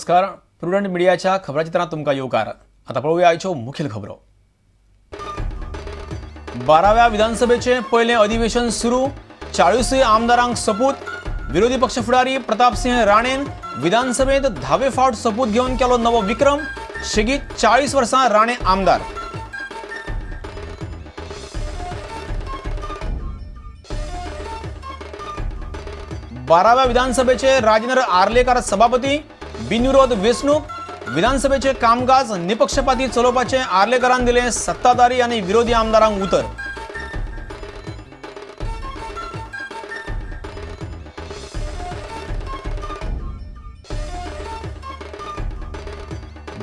नमस्कार. प्रुडंट मिडियाच्या खबराचित्रांत तुमकां येवकार. आता पळोवया आयच्यो मुखेल खबरो. 12व्या विधानसभेचे पयले अधिवेशन सुरू. 40 आमदारांक सपूत. विरोधी पक्ष फुडारी प्रतापसिंह राणेन विधानसभेत 10वे फावट सपूत घेवन केलो नवो विक्रम. शेगीत 40 वर्सां राणे आमदार. बाराव्या विधानसभेचे राजेंद्र आर्लेकर सभापती. बिनविरोध वेंचणूक. विधानसभेचे कामकाज निपक्षपाती चलोवपाचे आर्लेकरान दिले सत्ताधारी आनी विरोधी आमदारांक उतर.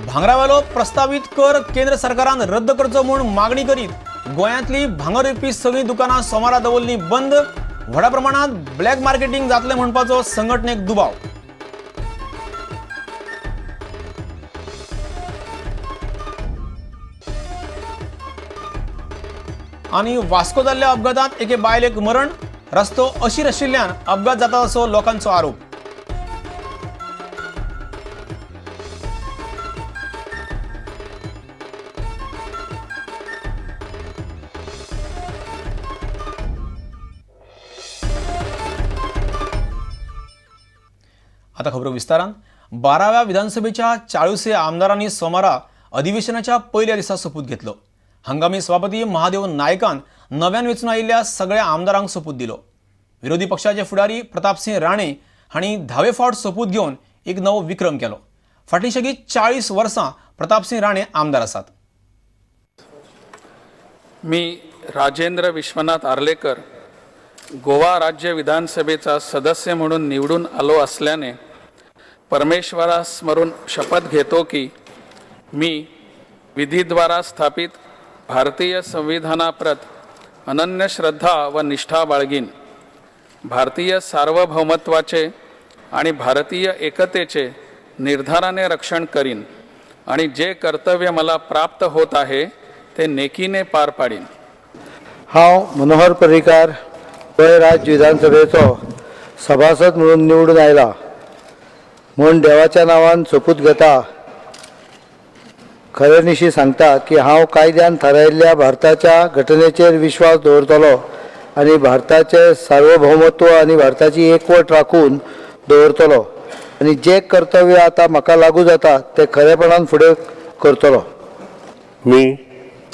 भांगरावेलो प्रस्तावित कर केंद्र सरकारान रद्द करचो म्हूण मागणी करीत गोंयांतली भांगर विकपी सगळीं दुकानां सोमारा दवरलीं बंद. व्हडा प्रमाणात ब्लॅक मार्केटिंग जातले म्हणपाचो संघटनेक दुबाव. आनी वास्को जाल्ल्या अपघातांत एके बायलेक मरण. रस्तो अशीर आशिल्ल्यान अपघात जाता असो लोकांचो आरोप. आता खबरो विस्तारान. 12व्या विधानसभेच्या 40 आमदारांनी सोमारा अधिवेशनाच्या पहिल्या दिसा सपूत घेतलो. हंगामी सभापती महादेव नायकान नव्यान वेंचून आयिल्ल्या सगळ्या आमदारांक सपूत दिलो. विरोधी पक्षाचे फुडारी प्रतापसिंह राणे हांणी 10वे फावट सपूत घेवन एक नवो विक्रम केलो. फाटली शेगीत 40 वर्सां प्रतापसिंह राणे आमदार आसात. मी राजेंद्र विश्वनाथ आर्लेकर गोवा राज्य विधानसभेचा सदस्य म्हणून निवडून आलो असल्याने परमेश्वरास स्मरून शपथ घेतो की मी विधीद्वारा स्थापित भारतीय संविधानाप्रत अनन्य श्रद्धा व निष्ठा बाळगीन. भारतीय सार्वभौमत्वाचे आणि भारतीय एकतेचे निर्धाराने रक्षण करीन आणि जे कर्तव्य मला प्राप्त होत आहे ते नेकीने पार पाडीन. हांव मनोहर पर्रीकार गोंय राज्य विधानसभेचो सभासद म्हणून निवडून आयला म्हूण देवाच्या नांवान सपूत घेता. खरेनिशी सांगता की हांव कायद्यान थारायिल्ल्या भारताच्या घटनेचेर विश्वास दवरतलो आनी भारताचे सार्वभौमत्व आनी भारताची एकवट राखून दवरतलो आनी जे कर्तव्य आता म्हाका लागू जाता ते खरेपणान फुडें करतलो. मी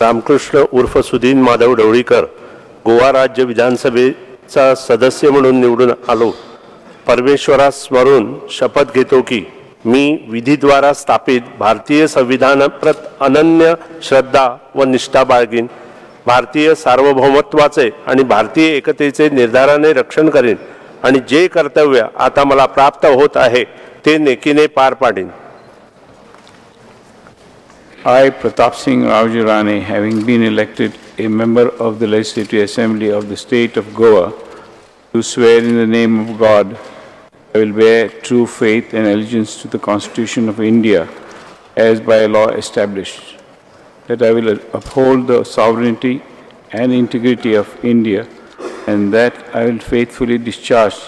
रामकृष्ण उर्फ सुदीन माधव ढवळीकर गोवा राज्य विधानसभेचा सदस्य म्हणून निवडून आलो. परमेश्वरास स्मरून शपथ घेतो की मी विधीद्वारा स्थापित भारतीय संविधानाप्रत अनन्य श्रद्धा व निष्ठा बाळगीन. भारतीय सार्वभौमत्वाचे आणि भारतीय एकतेचे निर्धाराने रक्षण करीन आणि जे कर्तव्य आता मला प्राप्त होत आहे ते नेकीने पार पाडीन. I, Pratap Singh Ravji Rane, having been elected a member of the Legislative Assembly of the State of Goa, do swear in the name of God I will bear true faith and allegiance to the Constitution of India as by law established, that I will uphold the sovereignty and integrity of India, and that I will faithfully discharge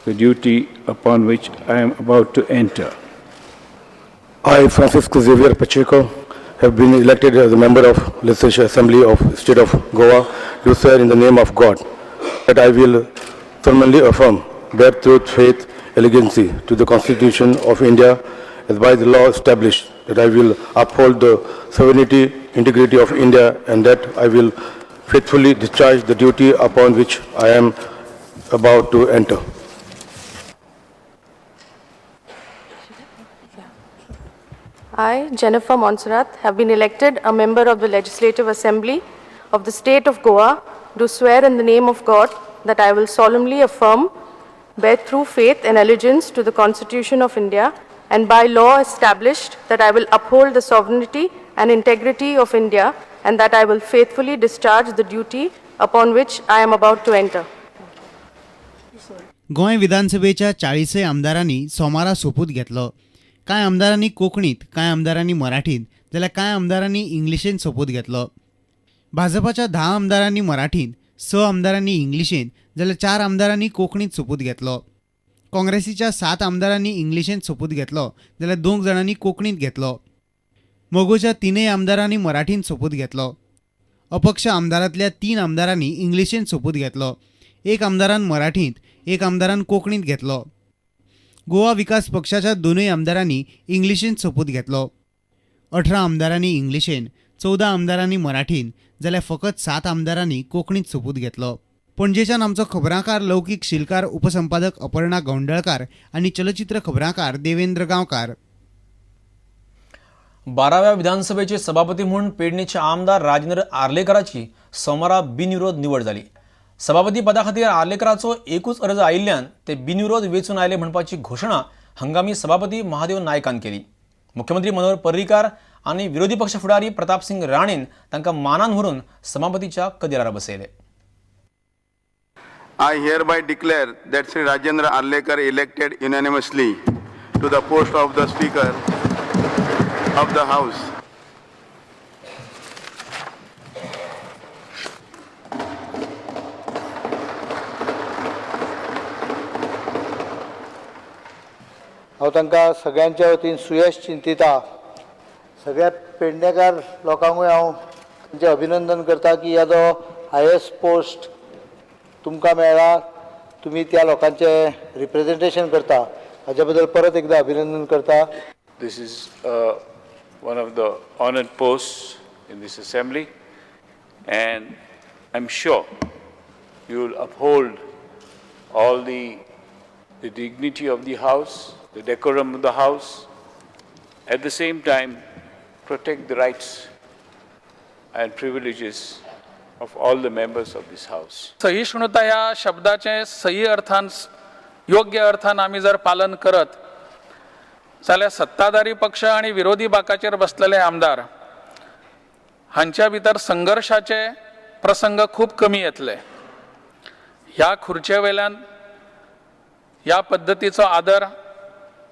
the duty upon which I am about to enter. I, Francisco Xavier Pacheco, have been elected as a member of Legislative Assembly of the State of Goa, do swear in the name of God that I will firmly affirm, bear true faith, allegiance to the Constitution of India as by the law established, that I will uphold the sovereignty, integrity of India, and that I will faithfully discharge the duty upon which I am about to enter. I, Jennifer Montserrat, have been elected a member of the Legislative Assembly of the State of Goa, do swear in the name of God that I will solemnly affirm, bear true faith and allegiance to the Constitution of India, and by law established that I will uphold the sovereignty and integrity of India, and that I will faithfully discharge the duty upon which I am about to enter. Goa विधानसभेच्या 40 आमदारांनी सोमारा सोपूत घेतलो. कांय आमदारांनी कोंकणीत, कांय आमदारांनी मराठीत, जाल्यार कांय आमदारांनी इंग्लिशीन सोपूत घेतलो. भाजपाच्या 10 आमदारांनी मराठीत, 6 आमदारांनी इंग्लिशीन, जाल्यार 4 आमदारांनी कोंकणीत सोपूत घेतलो. काँग्रेसीच्या 7 आमदारांनी इंग्लिशेंत सोपूत घेतलो जाल्यार 2 जाणांनी कोंकणींत घेतलो. मोगोच्या 3 आमदारांनी मराठींत सोपूत घेतलो. अपक्ष आमदारांतल्या 3 आमदारांनी इंग्लिशेंत सोपूत घेतलो. 1 आमदारान मराठींत, 1 आमदारान कोंकणींत घेतलो. गोवा विकास पक्षाच्या 2 आमदारांनी इंग्लिशेंत सोपूत घेतलो. 18 आमदारांनी इंग्लिशेंत, 14 आमदारांनी मराठींत जाल्यार फकत 7 आमदारांनी कोंकणींत सोपूत घेतलो. पणजेच्यान आमचो खबरांकार लौकीक शिलकार, उपसंपादक अपर्णा गौंडळकार आनी चलचित्र खबरांकार देवेंद्र गांवकार. 12व्या विधानसभेचे सभापती म्हणून पेडणेचे आमदार राजेंद्र आर्लेकराची सोमारा बिनविरोध निवड जाली. सभापती पदा खातीर आर्लेकराचो एकूच अर्ज आयिल्ल्यान ते बिनविरोध वेंचून आयले म्हणपाची घोशणा हंगामी सभापती महादेव नायकान केली. मुख्यमंत्री मनोहर पर्रीकार आनी विरोधी पक्ष फुडारी प्रतापसिंग राणेन तांकां मानान व्हरून सभापतीच्या कदेरार बसयले. I hereby declare that Sri Rajendra Arlekar elected unanimously to the post of the Speaker of the House. हांव तांकां सगळ्यांच्या वतीन सुयश चिंतिता. सगळ्या पेडणेकार लोकांकूय हांव तांचें अभिनंदन करता की ह्या जो हायेस्ट पोस्ट तुमकां मेळ्ळा, तुमी त्या लोकांचें रिप्रेझेंटेशन करता, हाच्या बद्दल परत एकदा अभिनंदन करता. This is one of the honored posts in this assembly, and I'm sure you will uphold all the dignity of the House, the decorum of the House, at the same time protect the rights and privileges of all the members of this House. सहिष्णुता ह्या शब्दाचे सही अर्थान, योग्य अर्थान आमी जर पालन करत जाल्यार सत्ताधारी पक्ष आणि विरोधी बाकाचेर बसलेले आमदार हांच्या भितर संघर्षाचे प्रसंग खूप कमी येतले. ह्या खुर्चे वेल्यान ह्या पद्धतीचो आदर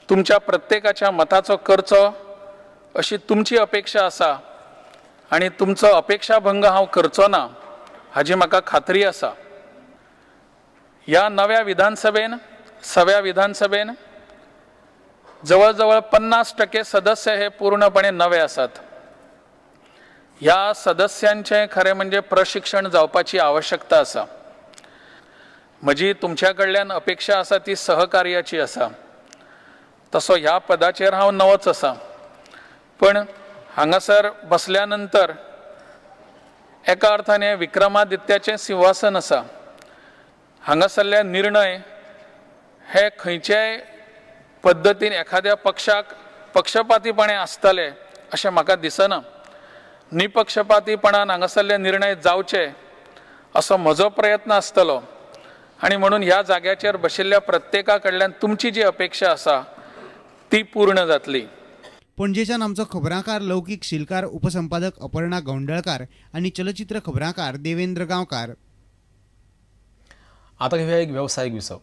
तुमच्या प्रत्येकाच्या मताचो करचो अशी तुमची अपेक्षा आसा आणि तुमचो अपेक्षा भंग हांव करचो ना हाची म्हाका खात्री आसा. ह्या नव्या विधानसभेन, 6व्या विधानसभेन जवळजवळ 50% सदस्य हे पूर्णपणे नवे आसात. ह्या सदस्यांचे खरे म्हणजे प्रशिक्षण जावपाची आवश्यकता आसा. म्हजी तुमच्या कडल्यान अपेक्षा आसा ती सहकार्याची आसा. तसो ह्या पदाचेर हांव नवोच आसा, पण हांगासर बसल्या नंतर एका अर्थाने विक्रमादित्याचें सिंहासन आसा. हांगासरले निर्णय हे खंयच्याय पद्दतीन एखाद्या पक्षाक पक्षपातीपणे आसतले अशें म्हाका दिसना. निपक्षपातीपणान हांगासरले निर्णय जावचे असो म्हजो प्रयत्न आसतलो आणि म्हणून ह्या जाग्याचेर बशिल्ल्या प्रत्येका कडल्यान तुमची जी अपेक्षा आसा ती पूर्ण जातली. पणजेच्यान आमचो खबरांकार लौकीक शिलकार, उपसंपादक अपर्णा गौंडळकार आनी चलचित्र खबरांकार देवेंद्र गांवकार. आता घेऊया एक व्यावसायिक विसव.